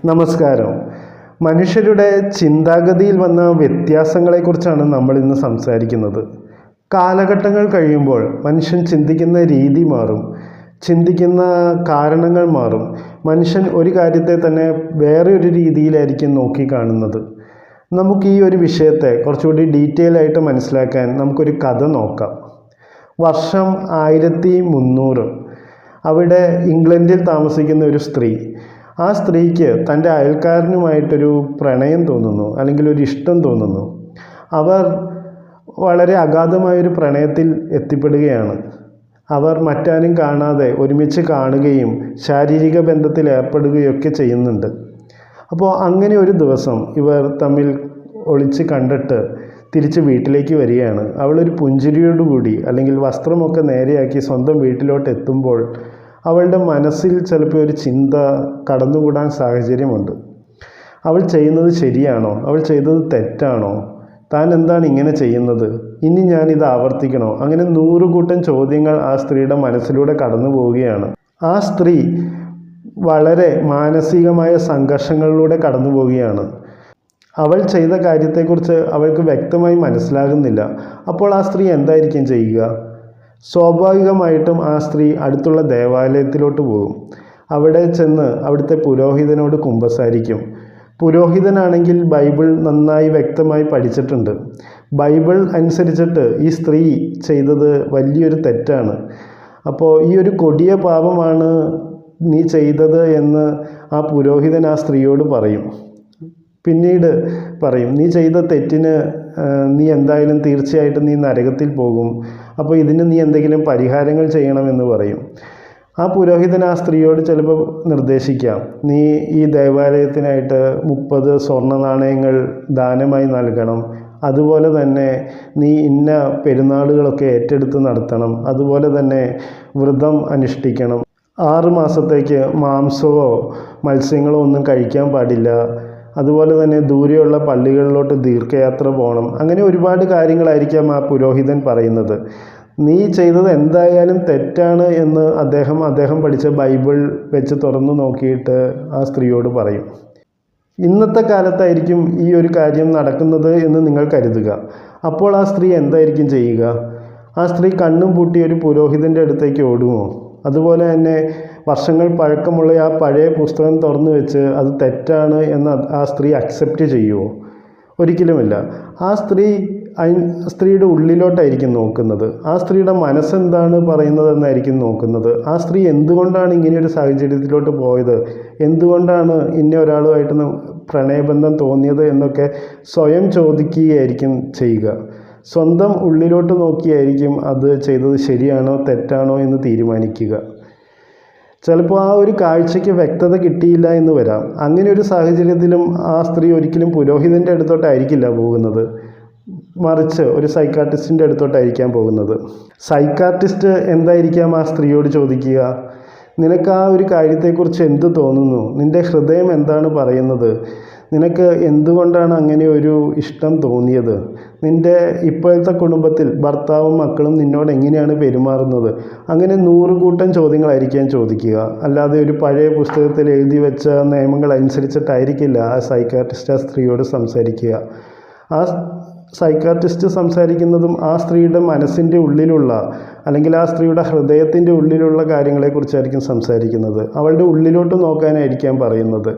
നമസ്കാരം. മനുഷ്യരുടെ ചിന്താഗതിയിൽ വന്ന വ്യത്യാസങ്ങളെക്കുറിച്ചാണ് നമ്മൾ ഇന്ന് സംസാരിക്കുന്നത്. കാലഘട്ടങ്ങൾ കഴിയുമ്പോൾ മനുഷ്യൻ ചിന്തിക്കുന്ന രീതി മാറും, ചിന്തിക്കുന്ന കാരണങ്ങൾ മാറും. മനുഷ്യൻ ഒരു കാര്യത്തെ തന്നെ വേറെ ഒരു രീതിയിലായിരിക്കും നോക്കിക്കാണുന്നത്. നമുക്ക് ഈ ഒരു വിഷയത്തെ കുറച്ചുകൂടി ഡീറ്റെയിൽ ആയിട്ട് മനസ്സിലാക്കാൻ നമുക്കൊരു കഥ നോക്കാം. വർഷം 1300. അവിടെ ഇംഗ്ലണ്ടിൽ താമസിക്കുന്ന ഒരു സ്ത്രീ. ആ സ്ത്രീക്ക് തൻ്റെ അയൽക്കാരനുമായിട്ടൊരു പ്രണയം തോന്നുന്നു, അല്ലെങ്കിൽ ഒരു ഇഷ്ടം തോന്നുന്നു. അവർ വളരെ അഗാധമായൊരു പ്രണയത്തിൽ എത്തിപ്പെടുകയാണ്. അവർ മറ്റാരും കാണാതെ ഒരുമിച്ച് കാണുകയും ശാരീരിക ബന്ധത്തിൽ ഏർപ്പെടുകയൊക്കെ ചെയ്യുന്നുണ്ട്. അപ്പോൾ അങ്ങനെ ഒരു ദിവസം ഇവർ തമ്മിൽ ഒളിച്ച് കണ്ടിട്ട് തിരിച്ച് വീട്ടിലേക്ക് വരികയാണ്. അവളൊരു പുഞ്ചിരിയോടുകൂടി, അല്ലെങ്കിൽ വസ്ത്രമൊക്കെ നേരെയാക്കി സ്വന്തം വീട്ടിലോട്ട് എത്തുമ്പോൾ അവളുടെ മനസ്സിൽ ചിലപ്പോൾ ഒരു ചിന്ത കടന്നുകൂടാൻ സാഹചര്യമുണ്ട്. അവൾ ചെയ്യുന്നത് ശരിയാണോ? അവൾ ചെയ്തത് തെറ്റാണോ? താൻ എന്താണ് ഇങ്ങനെ ചെയ്യുന്നത്? ഇനി ഞാനിത് ആവർത്തിക്കണോ? അങ്ങനെ 100 കൂട്ടം ചോദ്യങ്ങൾ ആ സ്ത്രീയുടെ മനസ്സിലൂടെ കടന്നു പോവുകയാണ്. ആ സ്ത്രീ വളരെ മാനസികമായ സംഘർഷങ്ങളിലൂടെ കടന്നു പോവുകയാണ്. അവൾ ചെയ്ത കാര്യത്തെക്കുറിച്ച് അവൾക്ക് വ്യക്തമായി മനസ്സിലാകുന്നില്ല. അപ്പോൾ ആ സ്ത്രീ എന്തായിരിക്കും ചെയ്യുക? സ്വാഭാവികമായിട്ടും ആ സ്ത്രീ അടുത്തുള്ള ദേവാലയത്തിലോട്ട് പോകും. അവിടെ ചെന്ന് അവിടുത്തെ പുരോഹിതനോട് കുമ്പസാരിക്കും. പുരോഹിതനാണെങ്കിൽ ബൈബിൾ നന്നായി വ്യക്തമായി പഠിച്ചിട്ടുണ്ട്. ബൈബിൾ അനുസരിച്ചിട്ട് ഈ സ്ത്രീ ചെയ്തത് വലിയൊരു തെറ്റാണ്. അപ്പോൾ ഈ ഒരു കൊടിയ പാപമാണ് നീ ചെയ്തത് എന്ന് ആ പുരോഹിതൻ ആ സ്ത്രീയോട് പറയും. പിന്നീട് പറയും, നീ ചെയ്ത തെറ്റിന് നീ എന്തായാലും തീർച്ചയായിട്ടും നീ നരകത്തിൽ പോകും. അപ്പോൾ ഇതിന് നീ എന്തെങ്കിലും പരിഹാരങ്ങൾ ചെയ്യണമെന്ന് പറയും. ആ പുരോഹിതൻ ആ സ്ത്രീയോട് ചിലപ്പോൾ നിർദ്ദേശിക്കാം, നീ ഈ ദേവാലയത്തിനായിട്ട് 30 സ്വർണ്ണ നാണയങ്ങൾ ദാനമായി നൽകണം. അതുപോലെ തന്നെ നീ ഇന്ന പെരുന്നാളുകളൊക്കെ ഏറ്റെടുത്ത് നടത്തണം. അതുപോലെ തന്നെ വ്രതം അനുഷ്ഠിക്കണം. 6 മാസത്തേക്ക് മാംസമോ മത്സ്യങ്ങളോ ഒന്നും കഴിക്കാൻ പാടില്ല. അതുപോലെ തന്നെ ദൂരെയുള്ള പള്ളികളിലോട്ട് ദീർഘയാത്ര പോകണം. അങ്ങനെ ഒരുപാട് കാര്യങ്ങളായിരിക്കാം ആ പുരോഹിതൻ പറയുന്നത്. നീ ചെയ്തത് എന്തായാലും തെറ്റാണ് എന്ന് അദ്ദേഹം പഠിച്ച ബൈബിൾ വെച്ച് തുറന്നു നോക്കിയിട്ട് ആ സ്ത്രീയോട് പറയും. ഇന്നത്തെ കാലത്തായിരിക്കും ഈ ഒരു കാര്യം നടക്കുന്നത് എന്ന് നിങ്ങൾ കരുതുക. അപ്പോൾ ആ സ്ത്രീ എന്തായിരിക്കും ചെയ്യുക? ആ സ്ത്രീ കണ്ണും പൂട്ടി ഒരു പുരോഹിതൻ്റെ അടുത്തേക്ക് ഓടുമോ? അതുപോലെ തന്നെ വർഷങ്ങൾ പഴക്കമുള്ള ആ പഴയ പുസ്തകം തുറന്നു വെച്ച് അത് തെറ്റാണ് എന്ന് ആ സ്ത്രീ അക്സെപ്റ്റ് ചെയ്യുമോ? ഒരിക്കലുമില്ല. ആ സ്ത്രീയുടെ ഉള്ളിലോട്ടായിരിക്കും നോക്കുന്നത്. ആ സ്ത്രീയുടെ മനസ്സെന്താണ് പറയുന്നതെന്നായിരിക്കും നോക്കുന്നത്. ആ സ്ത്രീ എന്തുകൊണ്ടാണ് ഇങ്ങനെയൊരു സാഹചര്യത്തിലോട്ട് പോയത്, എന്തുകൊണ്ടാണ് ഇന്ന ഒരാളുമായിട്ട് പ്രണയബന്ധം തോന്നിയത് എന്നൊക്കെ സ്വയം ചോദിക്കുകയായിരിക്കും ചെയ്യുക. സ്വന്തം ഉള്ളിലോട്ട് നോക്കിയായിരിക്കും അത് ചെയ്തത് ശരിയാണോ തെറ്റാണോ എന്ന് തീരുമാനിക്കുക. ചിലപ്പോൾ ആ ഒരു കാഴ്ചയ്ക്ക് വ്യക്തത കിട്ടിയില്ല എന്ന് വരാം. അങ്ങനെ ഒരു സാഹചര്യത്തിലും ആ സ്ത്രീ ഒരിക്കലും പുരോഹിതൻ്റെ അടുത്തോട്ടായിരിക്കില്ല പോകുന്നത്, മറിച്ച് ഒരു സൈക്കാട്രിസ്റ്റിൻ്റെ അടുത്തോട്ടായിരിക്കാൻ പോകുന്നത്. സൈക്കാട്രിസ്റ്റ് എന്തായിരിക്കാം ആ സ്ത്രീയോട് ചോദിക്കുക? നിനക്ക് ആ ഒരു കാര്യത്തെക്കുറിച്ച് എന്ത് തോന്നുന്നു? നിൻ്റെ ഹൃദയം എന്താണ് പറയുന്നത്? നിനക്ക് എന്തുകൊണ്ടാണ് അങ്ങനെ ഒരു ഇഷ്ടം തോന്നിയത്? നിൻ്റെ ഇപ്പോഴത്തെ കുടുംബത്തിൽ ഭർത്താവും മക്കളും നിന്നോട് എങ്ങനെയാണ് പെരുമാറുന്നത്? അങ്ങനെ 100 കൂട്ടം ചോദ്യങ്ങളായിരിക്കാം ചോദിക്കുക. അല്ലാതെ ഒരു പഴയ പുസ്തകത്തിൽ എഴുതി വെച്ച നിയമങ്ങൾ അനുസരിച്ചിട്ടായിരിക്കില്ല ആ സൈക്കാട്രിസ്റ്റ് ആ സ്ത്രീയോട് സംസാരിക്കുക. ആ സൈക്കാട്രിസ്റ്റ് സംസാരിക്കുന്നതും ആ സ്ത്രീയുടെ മനസ്സിൻ്റെ ഉള്ളിലുള്ള, അല്ലെങ്കിൽ ആ സ്ത്രീയുടെ ഹൃദയത്തിൻ്റെ ഉള്ളിലുള്ള കാര്യങ്ങളെക്കുറിച്ചായിരിക്കും സംസാരിക്കുന്നത്. അവളുടെ ഉള്ളിലോട്ട് നോക്കാനായിരിക്കാം പറയുന്നത്.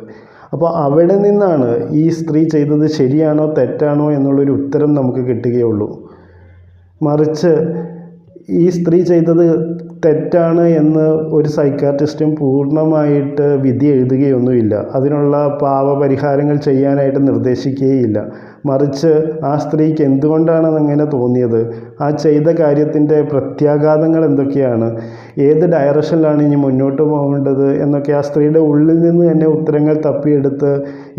അപ്പോൾ അവിടെ നിന്നാണ് ഈ സ്ത്രീ ചെയ്തത് ശരിയാണോ തെറ്റാണോ എന്നുള്ളൊരു ഉത്തരം നമുക്ക് കിട്ടുകയുള്ളൂ. മറിച്ച് ഈ സ്ത്രീ ചെയ്തത് തെറ്റാണ് എന്ന് ഒരു സൈക്കാട്രിസ്റ്റും പൂർണ്ണമായിട്ട് വിധി എഴുതുകയൊന്നുമില്ല. അതിനുള്ള പാപപരിഹാരങ്ങൾ ചെയ്യാനായിട്ട് നിർദ്ദേശിക്കുകയില്ല. മറിച്ച് ആ സ്ത്രീക്ക് എന്തുകൊണ്ടാണ് അങ്ങനെ തോന്നിയത്, ആ ചെയ്ത കാര്യത്തിൻ്റെ പ്രത്യാഘാതങ്ങൾ എന്തൊക്കെയാണ്, ഏത് ഡയറക്ഷനിലാണ് ഇനി മുന്നോട്ട് പോകേണ്ടത് എന്നൊക്കെ ആ സ്ത്രീയുടെ ഉള്ളിൽ നിന്ന് തന്നെ ഉത്തരങ്ങൾ തപ്പിയെടുത്ത്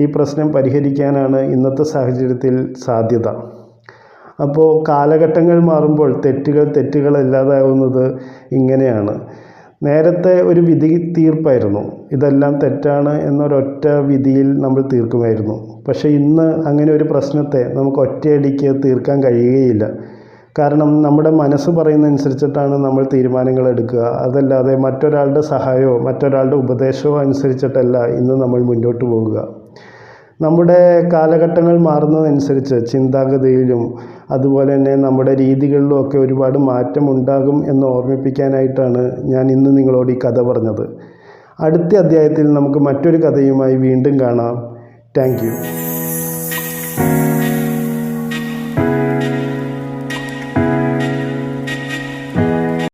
ഈ പ്രശ്നം പരിഹരിക്കാനാണ് ഇന്നത്തെ സാഹചര്യത്തിൽ സാധ്യത. അപ്പോൾ കാലഘട്ടങ്ങൾ മാറുമ്പോൾ തെറ്റുകളല്ലാതാവുന്നത് ഇങ്ങനെയാണ്. നേരത്തെ ഒരു വിധി തീർപ്പായിരുന്നു, ഇതെല്ലാം തെറ്റാണ് എന്നൊരൊറ്റ വിധിയിൽ നമ്മൾ തീർക്കുമായിരുന്നു. പക്ഷേ ഇന്ന് അങ്ങനെ ഒരു പ്രശ്നത്തെ നമുക്ക് ഒറ്റയടിക്ക് തീർക്കാൻ കഴിയുകയില്ല. കാരണം നമ്മുടെ മനസ്സ് പറയുന്നതനുസരിച്ചിട്ടാണ് നമ്മൾ തീരുമാനങ്ങൾ എടുക്കുക. അതല്ലാതെ മറ്റൊരാളുടെ സഹായമോ മറ്റൊരാളുടെ ഉപദേശമോ അനുസരിച്ചിട്ടല്ല ഇന്ന് നമ്മൾ മുന്നോട്ട് പോകുക. നമ്മുടെ കാലഘട്ടങ്ങൾ മാറുന്നതനുസരിച്ച് ചിന്താഗതിയിലും അതുപോലെ തന്നെ നമ്മുടെ രീതികളിലും ഒക്കെ ഒരുപാട് മാറ്റം ഉണ്ടാകും എന്ന് ഓർമ്മിപ്പിക്കാനായിട്ടാണ് ഞാൻ ഇന്ന് നിങ്ങളോട് ഈ കഥ പറഞ്ഞത്. അടുത്ത അധ്യായത്തിൽ നമുക്ക് മറ്റൊരു കഥയുമായി വീണ്ടും കാണാം. Thank you.